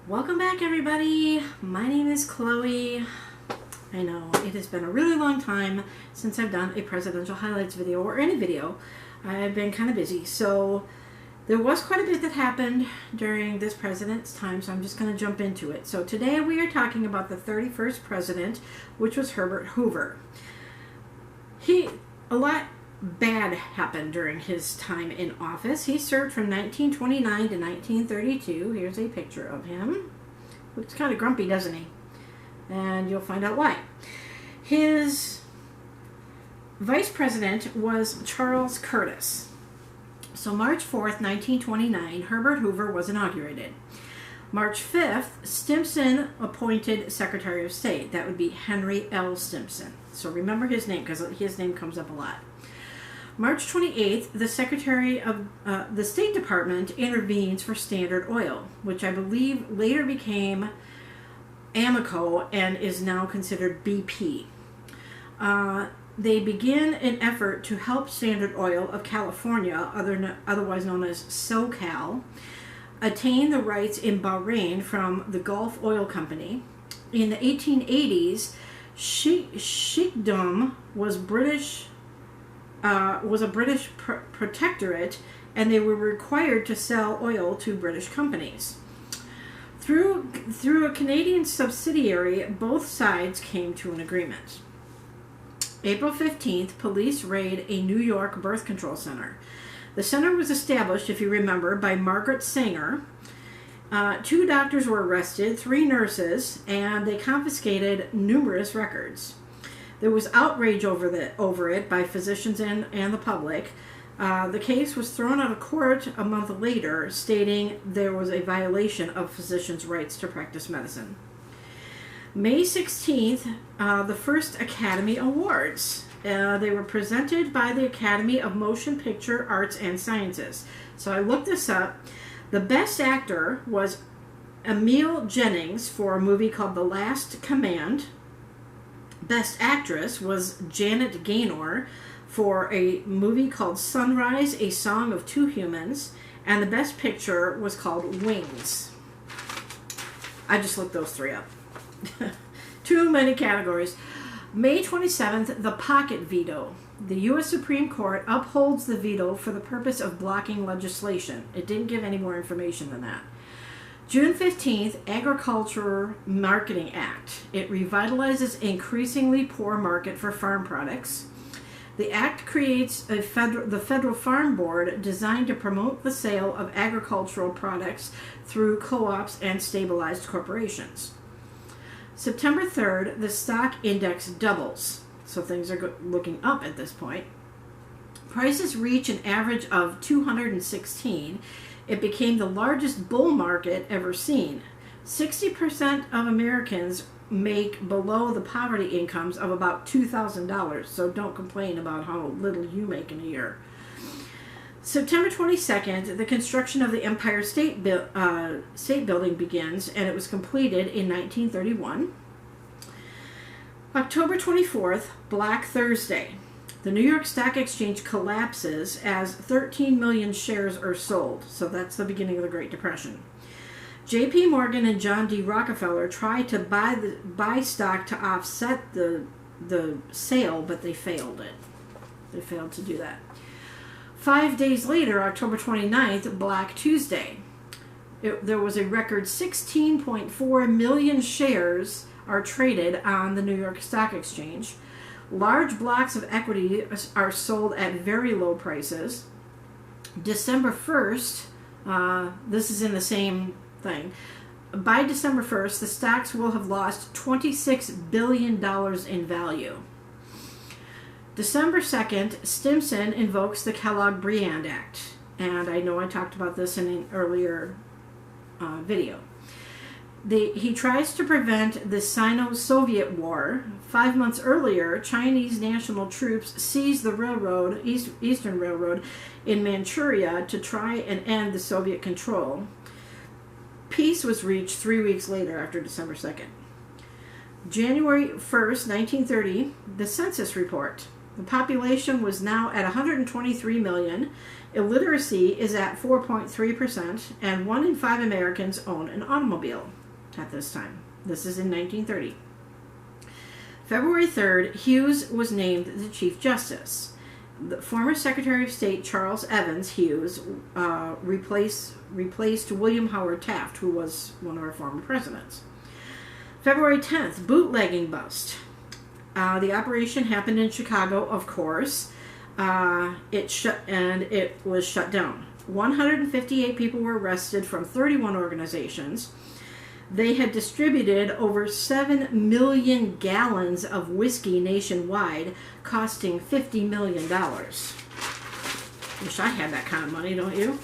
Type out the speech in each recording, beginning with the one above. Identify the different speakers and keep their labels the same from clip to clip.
Speaker 1: Welcome back, everybody. My name is Chloe. I know it has been a really long time since I've done a presidential highlights video or any video. I've been kind of busy, so there was quite a bit that happened during this president's time, so I'm just going to jump into it. So today we are talking about the 31st president, which was Herbert Hoover. A lot bad happened during his time in office. He served from 1929 to 1932. Here's a picture of him. Looks kind of grumpy, doesn't he? And you'll find out why. His vice president was Charles Curtis. So March 4th, 1929, Herbert Hoover was inaugurated. March 5th, Stimson appointed Secretary of State. That would be Henry L. Stimson. So remember his name, because his name comes up a lot. March 28th, the Secretary of the State Department intervenes for Standard Oil, which I believe later became Amoco and is now considered BP. They begin an effort to help Standard Oil of California, otherwise known as SoCal, attain the rights in Bahrain from the Gulf Oil Company. In the 1880s, Sheikhdom was a British protectorate, and they were required to sell oil to British companies. Through a Canadian subsidiary, both sides came to an agreement. April 15th, police raid a New York birth control center. The center was established, if you remember, by Margaret Sanger. 2 doctors were arrested, 3 nurses, and they confiscated numerous records. There was outrage over it by physicians and the public. The case was thrown out of court a month later, stating there was a violation of physicians' rights to practice medicine. May 16th, the first Academy Awards. They were presented by the Academy of Motion Picture Arts and Sciences. So I looked this up. The best actor was Emil Jennings for a movie called The Last Command. Best Actress was Janet Gaynor for a movie called Sunrise, A Song of Two Humans, and the Best Picture was called Wings. I just looked those 3 up. Too many categories. May 27th, the pocket veto. The U.S. Supreme Court upholds the veto for the purpose of blocking legislation. It didn't give any more information than that. June 15th, Agriculture Marketing Act. It revitalizes increasingly poor market for farm products. The act creates the Federal Farm Board designed to promote the sale of agricultural products through co-ops and stabilized corporations. September 3rd, the stock index doubles. So things are looking up at this point. Prices reach an average of 216. It became the largest bull market ever seen. 60% of Americans make below the poverty incomes of about $2,000, so don't complain about how little you make in a year. September 22nd, the construction of the Empire State Building begins, and it was completed in 1931. October 24th, Black Thursday. The New York Stock Exchange collapses as 13 million shares are sold. So that's the beginning of the Great Depression. J.P. Morgan and John D. Rockefeller tried to buy stock to offset the sale, but they failed it. They failed to do that. 5 days later, October 29th, Black Tuesday. There was a record 16.4 million shares are traded on the New York Stock Exchange. Large blocks of equity are sold at very low prices. December 1st, this is in the same thing. By December 1st, the stocks will have lost $26 billion in value. December 2nd, Stimson invokes the Kellogg-Briand Act. And I know I talked about this in an earlier video. He tries to prevent the Sino-Soviet War. 5 months earlier, Chinese national troops seized the railroad, Eastern Railroad, in Manchuria to try and end the Soviet control. Peace was reached 3 weeks later, after December 2nd. January 1st, 1930, the Census Report. The population was now at 123 million. Illiteracy is at 4.3%, and 1 in 5 Americans own an automobile at this time. This is in 1930. February 3rd, Hughes was named the Chief Justice. The former Secretary of State Charles Evans Hughes replaced William Howard Taft, who was one of our former presidents. February 10th, bootlegging bust. The operation happened in Chicago, of course. It was shut down. 158 people were arrested from 31 organizations. They had distributed over 7 million gallons of whiskey nationwide, costing $50 million. Wish I had that kind of money, don't you?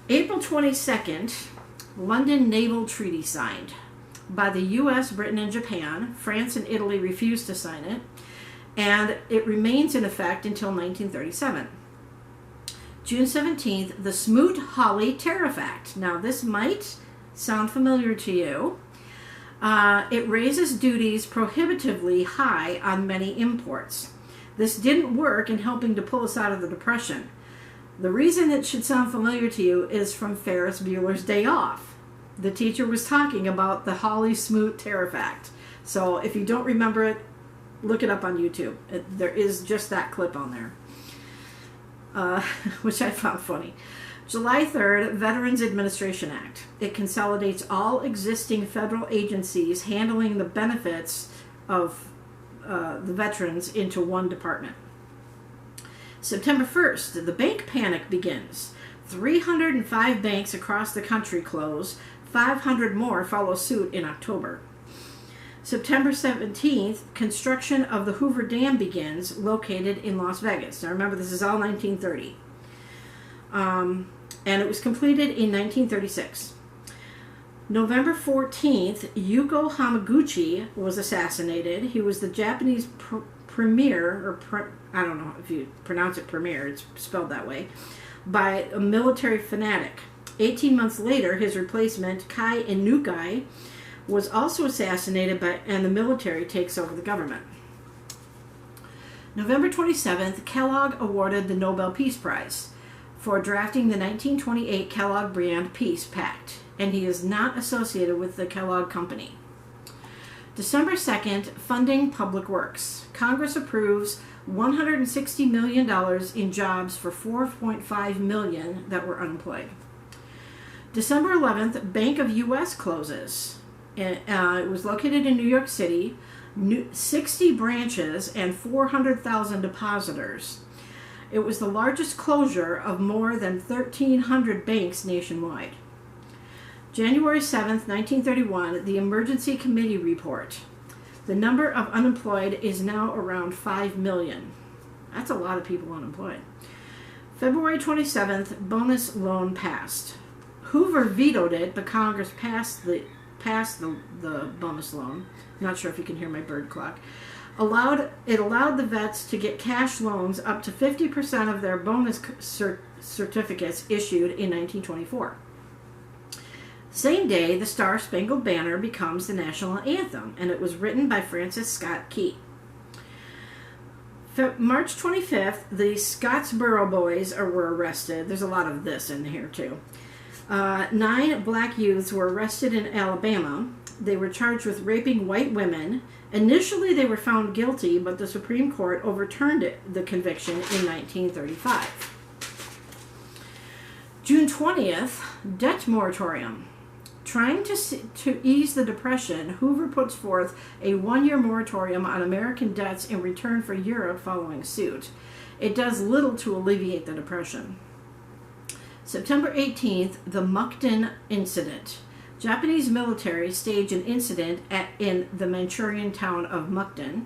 Speaker 1: April 22nd, London Naval Treaty signed. By the U.S., Britain, and Japan. France and Italy refused to sign it, and it remains in effect until 1937. June 17th, the Smoot-Hawley Tariff Act. Now, this might sound familiar to you. It raises duties prohibitively high on many imports. This didn't work in helping to pull us out of the Depression. The reason it should sound familiar to you is from Ferris Bueller's Day Off. The teacher was talking about the Hawley-Smoot Tariff Act. So if you don't remember it, look it up on YouTube. There is just that clip on there, which I found funny. July 3rd, Veterans Administration Act. It consolidates all existing federal agencies handling the benefits of the veterans into one department. September 1st, the bank panic begins. 305 banks across the country close. 500 more follow suit in October. September 17th, construction of the Hoover Dam begins, located in Las Vegas. Now remember, this is all 1930. And it was completed in 1936. November 14th, Yugo Hamaguchi was assassinated. He was the Japanese premier, I don't know if you pronounce it premier, it's spelled that way, by a military fanatic. 18 months later, his replacement, Kai Inukai, was also assassinated, and the military takes over the government. November 27th, Kellogg awarded the Nobel Peace Prize for drafting the 1928 Kellogg Brand Peace Pact, and he is not associated with the Kellogg Company. December 2nd, funding public works. Congress approves $160 million in jobs for 4.5 million that were unemployed. December 11th, Bank of U.S. closes. It was located in New York City, 60 branches and 400,000 depositors. It was the largest closure of more than 1,300 banks nationwide. January 7th, 1931, the Emergency Committee report. The number of unemployed is now around 5 million. That's a lot of people unemployed. February 27th, bonus loan passed. Hoover vetoed it, but Congress passed the bonus loan. I'm not sure if you can hear my bird clock. It allowed the vets to get cash loans up to 50% of their bonus certificates issued in 1924. Same day, the Star Spangled Banner becomes the national anthem, and it was written by Francis Scott Key. March 25th, the Scottsboro Boys were arrested. There's a lot of this in here, too. 9 black youths were arrested in Alabama. They were charged with raping white women. Initially, they were found guilty, but the Supreme Court overturned the conviction in 1935. June 20th, debt moratorium. Trying to ease the Depression, Hoover puts forth a 1-year moratorium on American debts in return for Europe following suit. It does little to alleviate the Depression. September 18th, the Mukden Incident. Japanese military staged an incident in the Manchurian town of Mukden,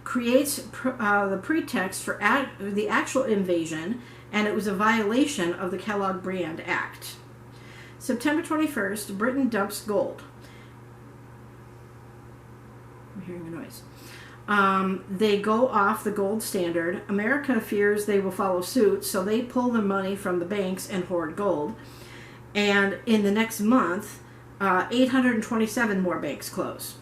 Speaker 1: creates the pretext for the actual invasion, and it was a violation of the Kellogg Brand Act. September 21st, Britain dumps gold. I'm hearing a noise. They go off the gold standard. America fears they will follow suit, so they pull their money from the banks and hoard gold. And in the next month, 827 more banks close.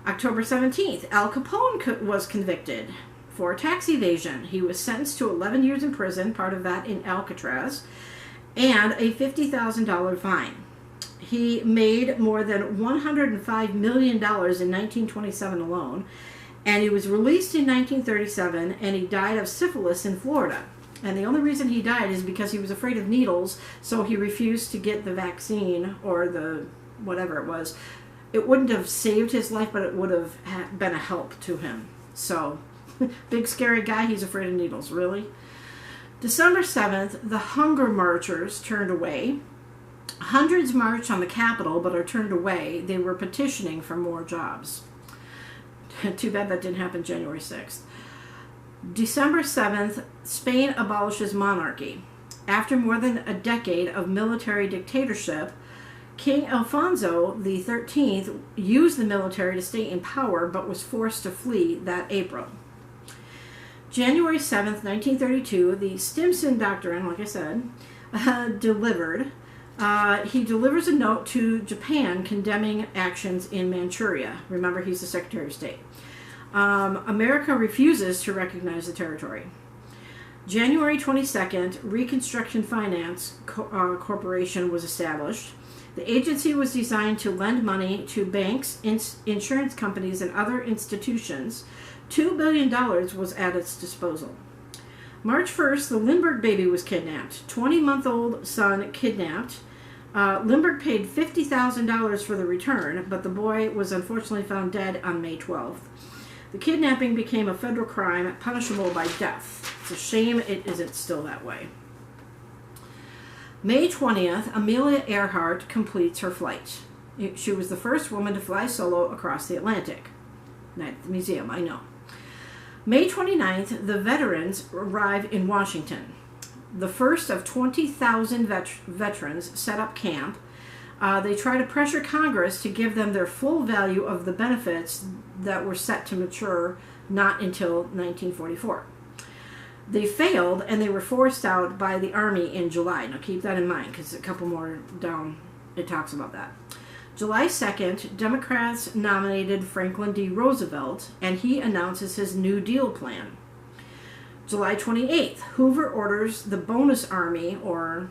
Speaker 1: October 17th, Al Capone was convicted for tax evasion. He was sentenced to 11 years in prison, part of that in Alcatraz, and a $50,000 fine. He made more than $105 million in 1927 alone, and he was released in 1937, and he died of syphilis in Florida. And the only reason he died is because he was afraid of needles, so he refused to get the vaccine or the whatever it was. It wouldn't have saved his life, but it would have been a help to him. So, big scary guy, he's afraid of needles, really? December 7th, the hunger marchers turned away. Hundreds marched on the Capitol, but are turned away. They were petitioning for more jobs. Too bad that didn't happen January 6th. December 7th, Spain abolishes monarchy. After more than a decade of military dictatorship, King Alfonso XIII used the military to stay in power, but was forced to flee that April. January 7th, 1932, the Stimson Doctrine, like I said, delivered. He delivers a note to Japan condemning actions in Manchuria. Remember, he's the Secretary of State. America refuses to recognize the territory. January 22nd, Reconstruction Finance Corporation was established. The agency was designed to lend money to banks, insurance companies, and other institutions. $2 billion was at its disposal. March 1st, the Lindbergh baby was kidnapped. 20-month-old son kidnapped. Lindbergh paid $50,000 for the return, but the boy was unfortunately found dead on May 12th. The kidnapping became a federal crime punishable by death. It's a shame it isn't still that way. May 20th, Amelia Earhart completes her flight. She was the first woman to fly solo across the Atlantic. At the museum, I know. May 29th, the veterans arrive in Washington. The first of 20,000 veterans set up camp. They try to pressure Congress to give them their full value of the benefits that were set to mature not until 1944. They failed, and they were forced out by the Army in July. Now keep that in mind, because a couple more down it talks about that. July 2nd, Democrats nominated Franklin D. Roosevelt, and he announces his New Deal plan. July 28th, Hoover orders the bonus army, or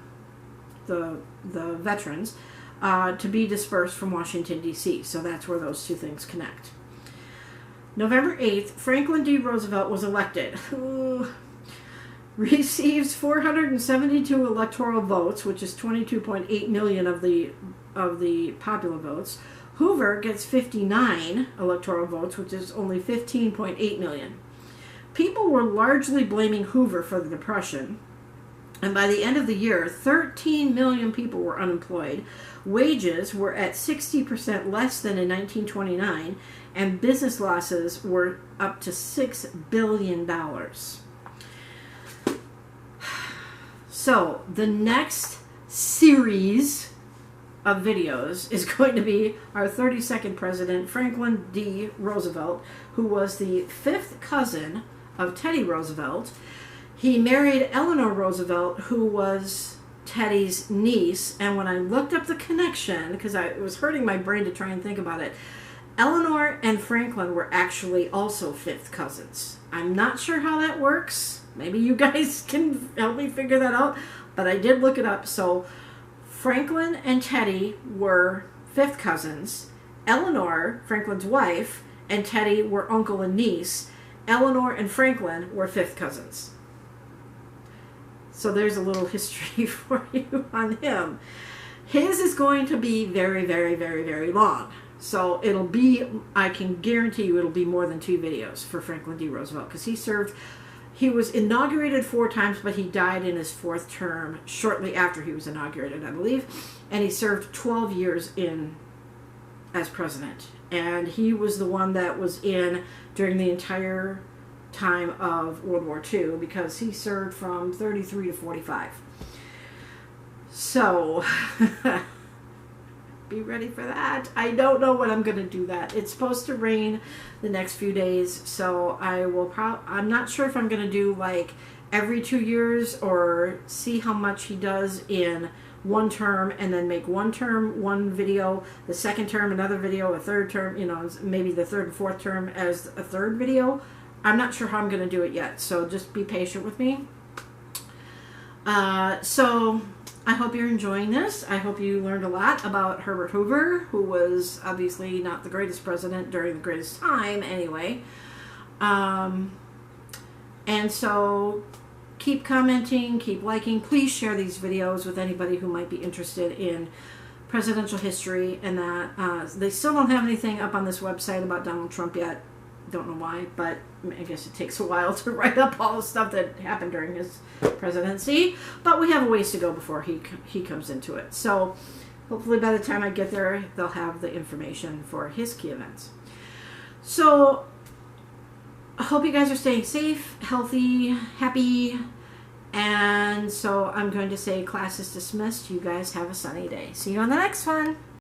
Speaker 1: the veterans, to be dispersed from Washington, D.C. So that's where those two things connect. November 8th, Franklin D. Roosevelt was elected. Receives 472 electoral votes, which is 22.8 million of the popular votes. Hoover gets 59 electoral votes, which is only 15.8 million. People were largely blaming Hoover for the Depression, and by the end of the year, 13 million people were unemployed. Wages were at 60% less than in 1929, and business losses were up to $6 billion. So, the next series of videos is going to be our 32nd president, Franklin D. Roosevelt, who was the fifth cousin of Teddy Roosevelt. He married Eleanor Roosevelt, who was Teddy's niece, and when I looked up the connection, because it was hurting my brain to try and think about it, Eleanor and Franklin were actually also fifth cousins. I'm not sure how that works. Maybe you guys can help me figure that out, but I did look it up. So Franklin and Teddy were fifth cousins. Eleanor, Franklin's wife, and Teddy were uncle and niece. Eleanor and Franklin were fifth cousins. So there's a little history for you on him. His is going to be very, very, very, very long. So it'll be, I can guarantee you it'll be more than 2 videos for Franklin D. Roosevelt, because he was inaugurated 4 times, but he died in his 4th term shortly after he was inaugurated, I believe. And he served 12 years as president. And he was the one that was in during the entire time of World War II, because he served from 33 to 45. So, be ready for that. I don't know when I'm going to do that. It's supposed to rain the next few days, so I'm not sure if I'm going to do like every 2 years, or see how much he does in one term and then make one term one video, the second term another video, a third term, maybe the third and fourth term as a third video. I'm not sure how I'm going to do it yet, so just be patient with me. So I hope you're enjoying this. I hope you learned a lot about Herbert Hoover, who was obviously not the greatest president during the greatest time anyway. And so keep commenting, keep liking. Please share these videos with anybody who might be interested in presidential history, and that they still don't have anything up on this website about Donald Trump yet. Don't know why, but I guess it takes a while to write up all the stuff that happened during his presidency. But we have a ways to go before he comes into it. So hopefully by the time I get there, they'll have the information for his key events. So I hope you guys are staying safe, healthy, happy. And so I'm going to say class is dismissed. You guys have a sunny day. See you on the next one.